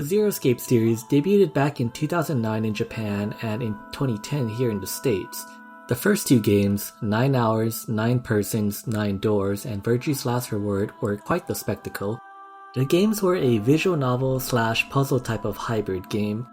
The Zero Escape series debuted back in 2009 in Japan and in 2010 here in the States. The first two games, 9 Hours, 9 Persons, 9 Doors, and Virtue's Last Reward were quite the spectacle. The games were a visual novel / puzzle type of hybrid game.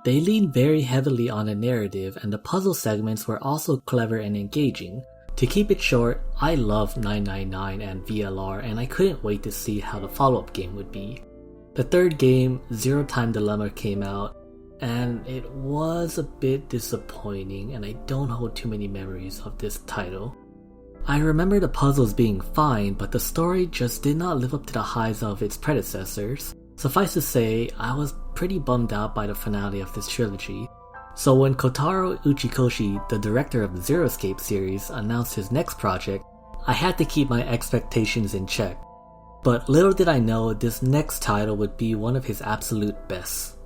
They leaned very heavily on a narrative, and the puzzle segments were also clever and engaging. To keep it short, I loved 999 and VLR, and I couldn't wait to see how the follow-up game would be. The third game, Zero Time Dilemma, came out, and it was a bit disappointing, and I don't hold too many memories of this title. I remember the puzzles being fine, but the story just did not live up to the highs of its predecessors. Suffice to say, I was pretty bummed out by the finale of this trilogy. So when Kotaro Uchikoshi, the director of the Zero Escape series, announced his next project, I had to keep my expectations in check. But little did I know this next title would be one of his absolute bests.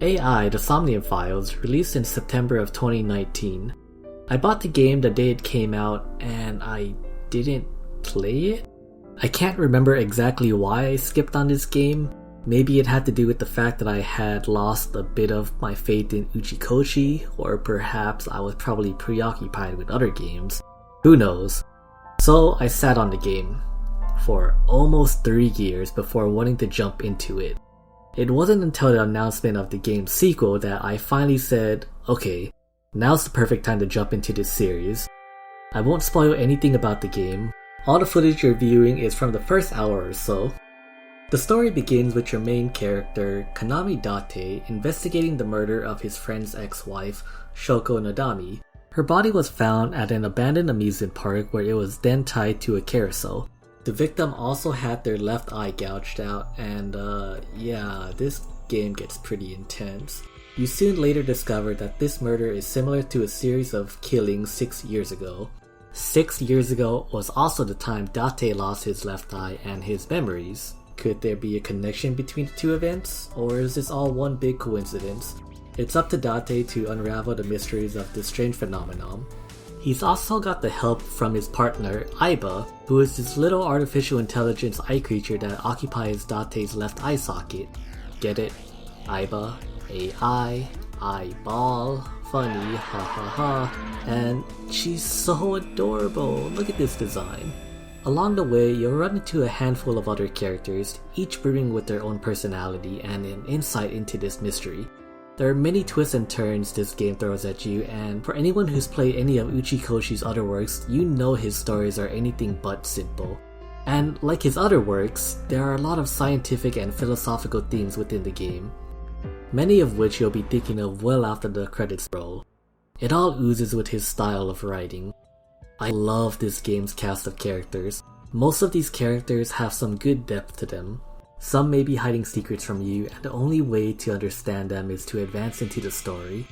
AI, the Somnium Files, released in September of 2019. I bought the game the day it came out, and I didn't play it? I can't remember exactly why I skipped on this game. Maybe it had to do with the fact that I had lost a bit of my faith in Uchikoshi, or perhaps I was probably preoccupied with other games. Who knows? So I sat on the game for almost 3 years before wanting to jump into it. It wasn't until the announcement of the game's sequel that I finally said, okay, now's the perfect time to jump into this series. I won't spoil anything about the game. All the footage you're viewing is from the first hour or so. The story begins with your main character, Kanami Date, investigating the murder of his friend's ex-wife, Shoko Nadami. Her body was found at an abandoned amusement park where it was then tied to a carousel. The victim also had their left eye gouged out, and yeah, this game gets pretty intense. You soon later discover that this murder is similar to a series of killings 6 years ago. 6 years ago was also the time Date lost his left eye and his memories. Could there be a connection between the two events, or is this all one big coincidence? It's up to Date to unravel the mysteries of this strange phenomenon. He's also got the help from his partner, Aiba, who is this little artificial intelligence eye creature that occupies Date's left eye socket. Get it? Aiba, AI, eyeball, funny, ha ha ha, and she's so adorable. Look at this design. Along the way, you'll run into a handful of other characters, each brimming with their own personality and an insight into this mystery. There are many twists and turns this game throws at you, and for anyone who's played any of Uchikoshi's other works, you know his stories are anything but simple. And like his other works, there are a lot of scientific and philosophical themes within the game, many of which you'll be thinking of well after the credits roll. It all oozes with his style of writing. I love this game's cast of characters. Most of these characters have some good depth to them. Some may be hiding secrets from you, and the only way to understand them is to advance into the story.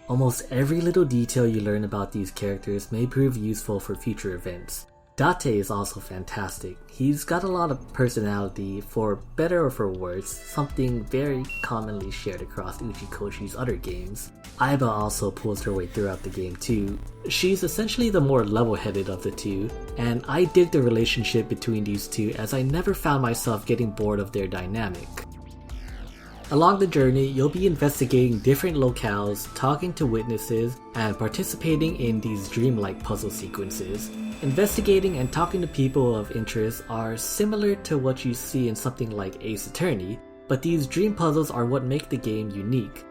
Almost every little detail you learn about these characters may prove useful for future events. Date is also fantastic. He's got a lot of personality, for better or for worse, something very commonly shared across Uchikoshi's other games. Aiba also pulls her way throughout the game too. She's essentially the more level-headed of the two, and I dig the relationship between these two as I never found myself getting bored of their dynamic. Along the journey, you'll be investigating different locales, talking to witnesses, and participating in these dreamlike puzzle sequences. Investigating and talking to people of interest are similar to what you see in something like Ace Attorney, but these dream puzzles are what make the game unique.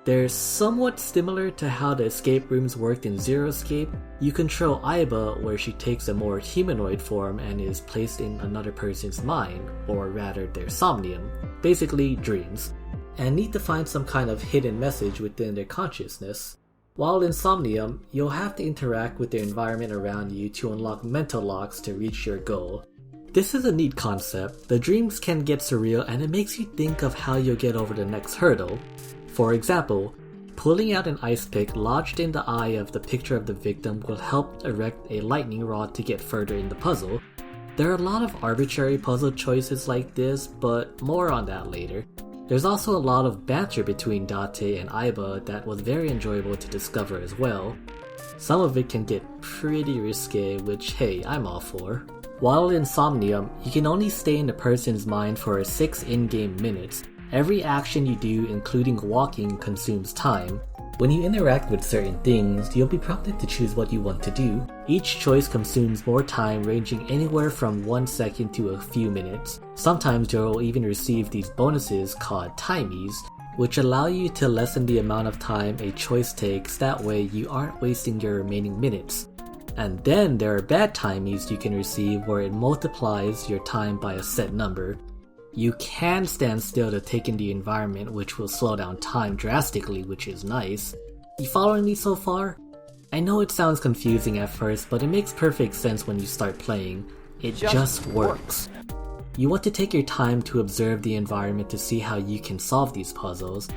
They're somewhat similar to how the escape rooms worked in Zero Escape. You control Aiba, where she takes a more humanoid form and is placed in another person's mind, or rather their somnium, basically dreams, and need to find some kind of hidden message within their consciousness. While in Somnium, you'll have to interact with the environment around you to unlock mental locks to reach your goal. This is a neat concept. The dreams can get surreal, and it makes you think of how you'll get over the next hurdle. For example, pulling out an ice pick lodged in the eye of the picture of the victim will help erect a lightning rod to get further in the puzzle. There are a lot of arbitrary puzzle choices like this, but more on that later. There's also a lot of banter between Date and Aiba that was very enjoyable to discover as well. Some of it can get pretty risque, which hey, I'm all for. While in Somnium, you can only stay in the person's mind for 6 in-game minutes. Every action you do, including walking, consumes time. When you interact with certain things, you'll be prompted to choose what you want to do. Each choice consumes more time, ranging anywhere from 1 second to a few minutes. Sometimes you'll even receive these bonuses called timies, which allow you to lessen the amount of time a choice takes, that way you aren't wasting your remaining minutes. And then there are bad timies you can receive where it multiplies your time by a set number. You can stand still to take in the environment, which will slow down time drastically, which is nice. You following me so far? I know it sounds confusing at first, but it makes perfect sense when you start playing. It just works. You want to take your time to observe the environment to see how you can solve these puzzles,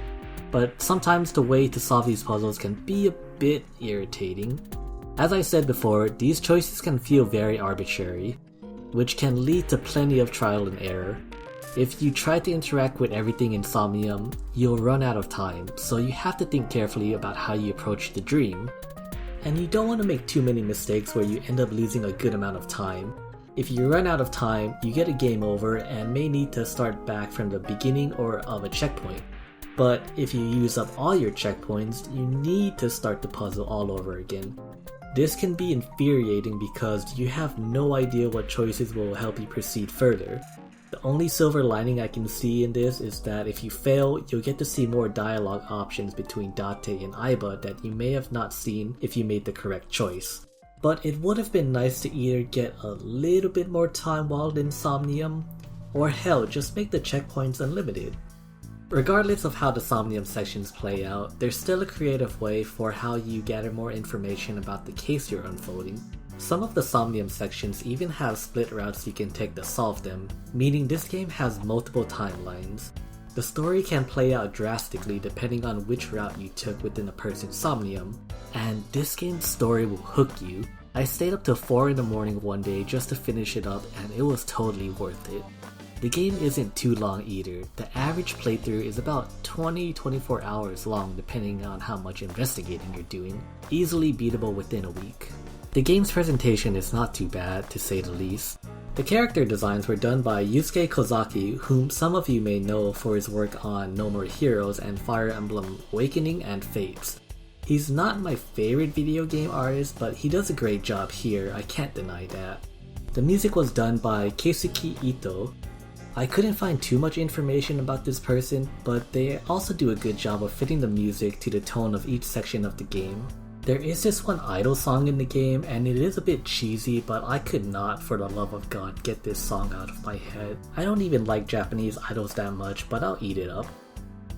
but sometimes the way to solve these puzzles can be a bit irritating. As I said before, these choices can feel very arbitrary, which can lead to plenty of trial and error. If you try to interact with everything in Somnium, you'll run out of time, so you have to think carefully about how you approach the dream. And you don't want to make too many mistakes where you end up losing a good amount of time. If you run out of time, you get a game over and may need to start back from the beginning or of a checkpoint. But if you use up all your checkpoints, you need to start the puzzle all over again. This can be infuriating because you have no idea what choices will help you proceed further. The only silver lining I can see in this is that if you fail, you'll get to see more dialogue options between Date and Aiba that you may have not seen if you made the correct choice. But it would have been nice to either get a little bit more time while in Somnium, or hell, just make the checkpoints unlimited. Regardless of how the Somnium sections play out, there's still a creative way for how you gather more information about the case you're unfolding. Some of the Somnium sections even have split routes you can take to solve them, meaning this game has multiple timelines. The story can play out drastically depending on which route you took within a person's Somnium, and this game's story will hook you. I stayed up till 4 in the morning one day just to finish it up, and it was totally worth it. The game isn't too long either. The average playthrough is about 20-24 hours long depending on how much investigating you're doing, easily beatable within a week. The game's presentation is not too bad, to say the least. The character designs were done by Yusuke Kozaki, whom some of you may know for his work on No More Heroes and Fire Emblem Awakening and Fates. He's not my favorite video game artist, but he does a great job here, I can't deny that. The music was done by Keisuke Ito. I couldn't find too much information about this person, but they also do a good job of fitting the music to the tone of each section of the game. There is this one idol song in the game, and it is a bit cheesy, but I could not, for the love of God, get this song out of my head. I don't even like Japanese idols that much, but I'll eat it up.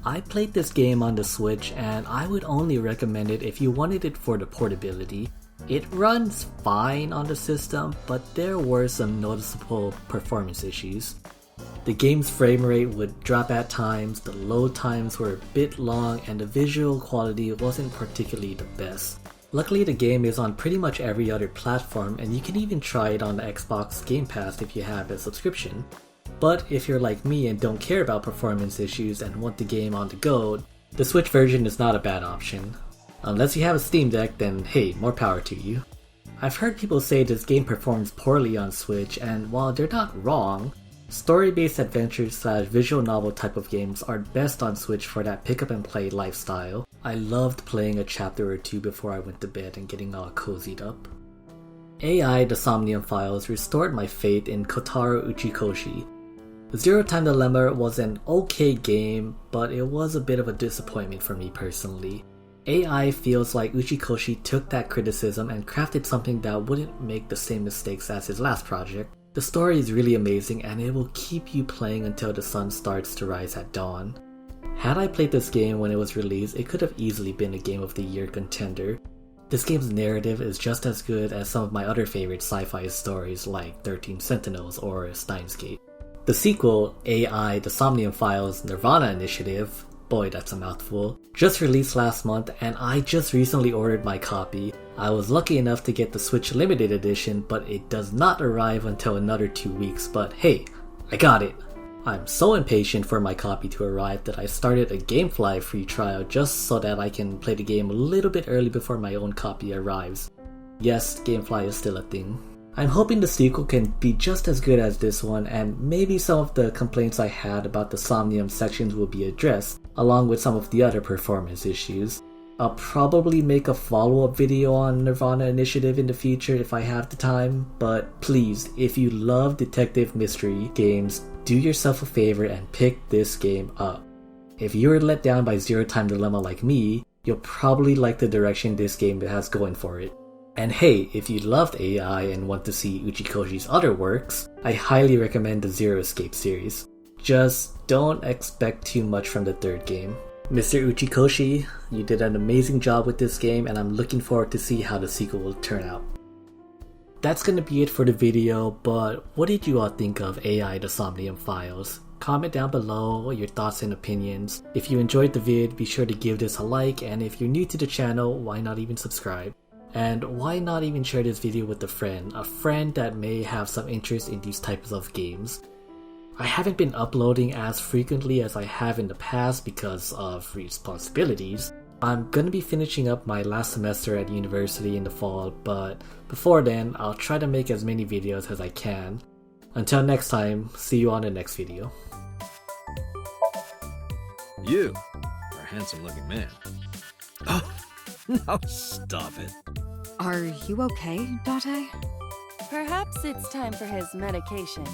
I played this game on the Switch, and I would only recommend it if you wanted it for the portability. It runs fine on the system, but there were some noticeable performance issues. The game's frame rate would drop at times, the load times were a bit long, and the visual quality wasn't particularly the best. Luckily the game is on pretty much every other platform, and you can even try it on the Xbox Game Pass if you have a subscription. But if you're like me and don't care about performance issues and want the game on the go, the Switch version is not a bad option. Unless you have a Steam Deck, then hey, more power to you. I've heard people say this game performs poorly on Switch, and while they're not wrong, story-based adventure/visual novel type of games are best on Switch for that pick-up-and-play lifestyle. I loved playing a chapter or two before I went to bed and getting all cozied up. AI the Somnium Files restored my faith in Kotaro Uchikoshi. Zero Time Dilemma was an okay game, but it was a bit of a disappointment for me personally. AI feels like Uchikoshi took that criticism and crafted something that wouldn't make the same mistakes as his last project. The story is really amazing and it will keep you playing until the sun starts to rise at dawn. Had I played this game when it was released, it could have easily been a Game of the Year contender. This game's narrative is just as good as some of my other favorite sci-fi stories like 13 Sentinels or Steins Gate. The sequel, AI The Somnium Files Nirvana Initiative, boy that's a mouthful, just released last month and I just recently ordered my copy. I was lucky enough to get the Switch Limited Edition, but it does not arrive until another 2 weeks, but hey, I got it! I'm so impatient for my copy to arrive that I started a Gamefly free trial just so that I can play the game a little bit early before my own copy arrives. Yes, Gamefly is still a thing. I'm hoping the sequel can be just as good as this one, and maybe some of the complaints I had about the Somnium sections will be addressed, along with some of the other performance issues. I'll probably make a follow-up video on Nirvana Initiative in the future if I have the time, but please, if you love detective mystery games, do yourself a favor and pick this game up. If you were let down by Zero Time Dilemma like me, you'll probably like the direction this game has going for it. And hey, if you loved AI and want to see Uchikoshi's other works, I highly recommend the Zero Escape series. Just don't expect too much from the third game. Mr. Uchikoshi, you did an amazing job with this game, and I'm looking forward to see how the sequel will turn out. That's gonna be it for the video, but what did you all think of AI the Somnium Files? Comment down below your thoughts and opinions. If you enjoyed the vid, be sure to give this a like, and if you're new to the channel, why not even subscribe? And why not even share this video with a friend that may have some interest in these types of games. I haven't been uploading as frequently as I have in the past because of responsibilities. I'm gonna be finishing up my last semester at university in the fall, but before then, I'll try to make as many videos as I can. Until next time, see you on the next video. You are a handsome looking man. Oh, no, stop it. Are you okay, Date? Perhaps it's time for his medication.